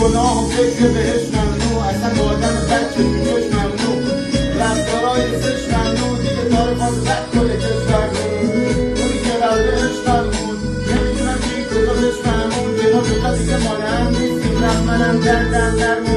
گناه و فکر بهش ممنوع، اصلا با آدم بد که توش ممنوع، رفتارهای زش ممنوع، دیگه کار باز بد کل کشور اونی که قلبش ممنون نمیدونم که این کجا بهش ممنون، که ما دوتا دیگه مال هم نیستیم، رحمنم کردن در